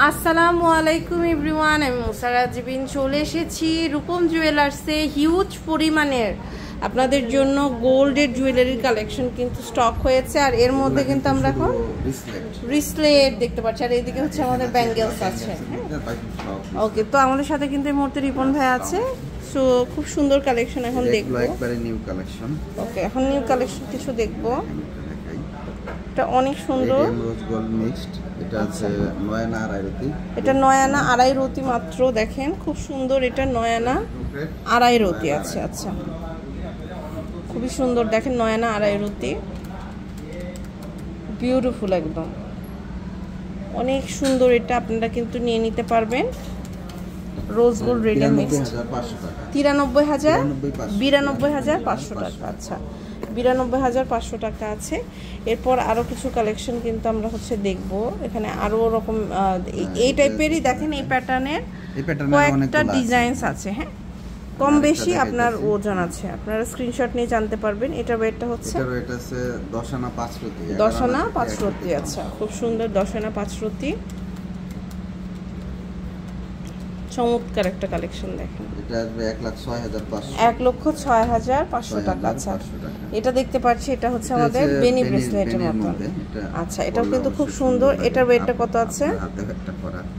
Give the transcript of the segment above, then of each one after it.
আসসালামু আলাইকুম এভরিওয়ান, আমি মুসারা জিবিন চলে এসেছি রূপম জুয়েলার্সে। হিউজ পরিমাণের আপনাদের জন্য গোল্ডের জুয়েলারির কালেকশন কিন্তু স্টক হয়েছে। আর এর মধ্যে কিন্তু আমরা এখন রিসলেট দেখতে পাচ্ছি, আর এইদিকে হচ্ছে আমাদের ব্যাঙ্গেলস আছে। ওকে, তো আমাদের সাথে কিন্তু এই মুহূর্তে রিপন ভাই আছে। সো খুব সুন্দর কালেকশন এখন দেখবো, একবারে নিউ কালেকশন। ওকে, এখন নিউ কালেকশন কিছু দেখবো। এটা অনেক সুন্দর, এমরোজ গোল্ড মিক্সড। এটা আছে 9 আনা আড়াই রতি। এটা 9 আনা আড়াই রতি মাত্র। দেখেন খুব সুন্দর, এটা 9 আনা আড়াই রতি আছে। আচ্ছা, খুবই সুন্দর, দেখেন 9 আনা আড়াই রতি, বিউটিফুল একদম, অনেক সুন্দর। এটা আপনারা কিন্তু নিয়ে নিতে পারবেন। রোজ গোল্ড রেডিয়াম মিক্সড 92,500 টাকা। আচ্ছা, 92,500 টাকা আছে। এরপর আরও কিছু কালেকশন কিন্তু আমরা হচ্ছে দেখব। এখানে আরও রকম এই টাইপেরই দেখেন, এই প্যাটার্নের কয়েকটা ডিজাইনস আছে। হ্যাঁ, কম বেশি আপনার ওজন আছে, আপনারা স্ক্রিনশট নিয়ে জানতে পারবেন। এটা ওয়েটটা হচ্ছে 10 আনা 5 রতি। 10 আনা 5 রতি। আচ্ছা, খুব সুন্দর, 10 আনা 5 রতি, চমৎকার একটা কালেকশন। দেখেন এটা আসবে 1,06,500। 1,06,500 টাকা। আচ্ছা, এটা দেখতে পাচ্ছি, এটা হচ্ছে আমাদের বেনি ব্রেসলেটের মতো। আচ্ছা, এটাও কিন্তু খুব সুন্দর। এটার ওয়েটটা কত আছে?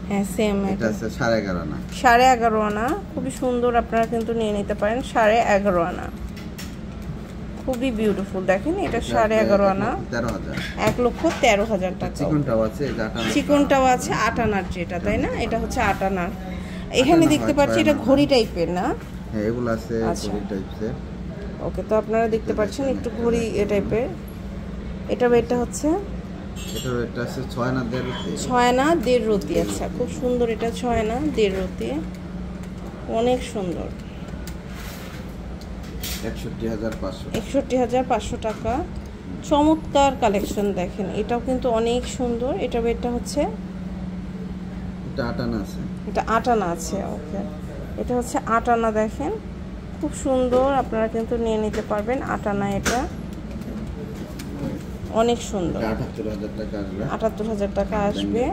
হ্যাঁ, সেম। এটা আছে 11.5 আনা। 11.5 আনা, খুবই সুন্দর, আপনারা কিন্তু নিয়ে নিতে পারেন। 11.5 আনা, খুবই বিউটিফুল। দেখেন এটা 11.5 আনা, 1,13,000 টাকা। চিকনটাও আছে 8 আনার যেটা, তাই না? এটা হচ্ছে 8 আনার। এখানে দেখতে পাচ্ছি এটা ঘড়ি টাইপের, না? হ্যাঁ, এগুলো আছে ঘড়ি টাইপের। ওকে, তো আপনারা দেখতে পাচ্ছেন একটু ঘড়ি টাইপের। এটা ওয়েটটা হচ্ছে, এটার ওয়েটটা আছে 6 আনা 1.5 রতি। 6 আনা 1.5 রতি। আচ্ছা, খুব সুন্দর, এটা 6 আনা 1.5 রতি, অনেক সুন্দর। 61,500 টাকা, চমৎকার কালেকশন। দেখেন এটাও কিন্তু অনেক সুন্দর। এটা ওয়েটটা হচ্ছে, এটা 8 আনা আছে। এটা 8 আনা আছে। ওকে, এটা হচ্ছে 8 আনা। দেখেন খুব সুন্দর, আপনারা কিন্তু নিয়ে নিতে পারবেন। 8 আনা, এটা অনেক সুন্দর। 78,000 টাকা আসবে। 78,000 টাকা আসবে।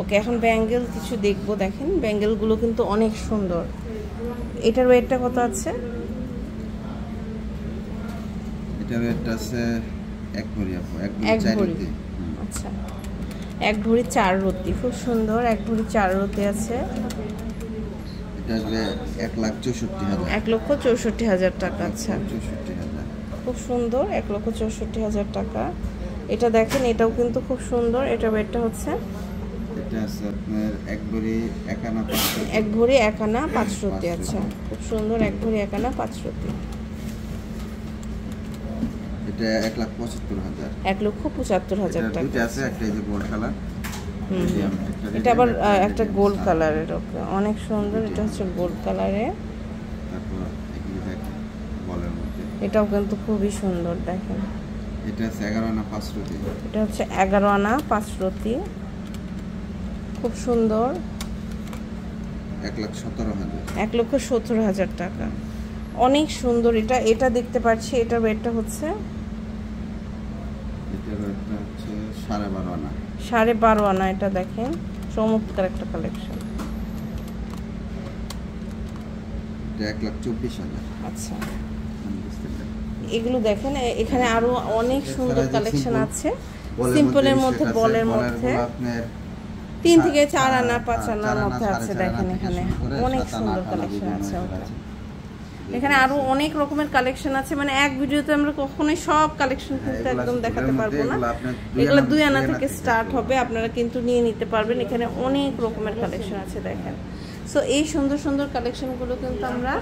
ওকে, এখন ব্যাঙ্গেল কিছু দেখবো। দেখেন ব্যাঙ্গেলগুলো কিন্তু অনেক সুন্দর। এটার ওয়েটটা কত আছে? এটার ওয়েটটা আছে 1 ভরি আপু, 1 ভরি। আচ্ছা, 1 ভরি 4 রতি, খুব সুন্দর। 1 ভরি 4 রতি আছে। এটা আসবে 1,64,000। 1,64,000 টাকা। আচ্ছা, 64,000, খুব সুন্দর, 1,64,000 টাকা। এটা দেখেন, এটাও কিন্তু খুব সুন্দর। এটা ওয়েটটা হচ্ছে, এটা আছে আপনার 1 ভরি 1 আনা 5 রতি। 1 ভরি 1 আনা 5 রতি। আচ্ছা, খুব সুন্দর, 1 ভরি 1 আনা 5 রতি। এটা 1,75,000। 1,75,000 টাকা। দুটো আছে, একটা এই যে গোল্ড কালার। এটা আবার একটা গোল্ড কালারের। ওকে, অনেক সুন্দর। এটা হচ্ছে গোল্ড কালারে, তারপর এগুলো দেখেন বলের মধ্যে। এটাও কিন্তু খুবই সুন্দর। দেখেন এটা আছে 11 আনা 5 রতি। এটা হচ্ছে 11 আনা 5 রতি, খুব সুন্দর। 1,17,000। 1,17,000 টাকা, অনেক সুন্দর। এটা দেখতে পাচ্ছি, এটার ওয়েটটা হচ্ছে, এটার ওয়েটটা হচ্ছে 12.5 আনা। 12.5 আনা। এটা দেখেন চমৎকার একটা কালেকশন। এটা 1,24,000। আচ্ছা, এগুলো দেখেন, এখানে আরো অনেক সুন্দর কালেকশন আছে। সিম্পলের মধ্যে, বলের মধ্যে 3 থেকে 4 আনা 5 আনার মধ্যে আছে। দেখেন এখানে অনেক সুন্দর কালেকশন আছে। এখানে আরো অনেক রকমের কালেকশন আছে, মানে এক ভিডিওতে আমরা কখনোই সব কালেকশন কিন্তু একদম দেখাতে পারবো না। এগুলো 2 আনা থেকে স্টার্ট হবে, আপনারা কিন্তু নিয়ে নিতে পারবেন। এখানে অনেক রকমের কালেকশন আছে। দেখেন, সো এই সুন্দর সুন্দর কালেকশনগুলো কিন্তু আমরা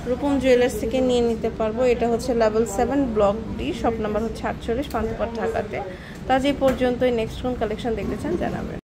রূপম জুয়েলার্স থেকে নিয়ে নিতে পারবো। এটা হচ্ছে level 7 block D, shop number হচ্ছে 48, পান্থপথ, ঢাকাতে। তা যে পর্যন্তই, নেক্সট কোন কালেকশন দেখতে চান জানাবেন।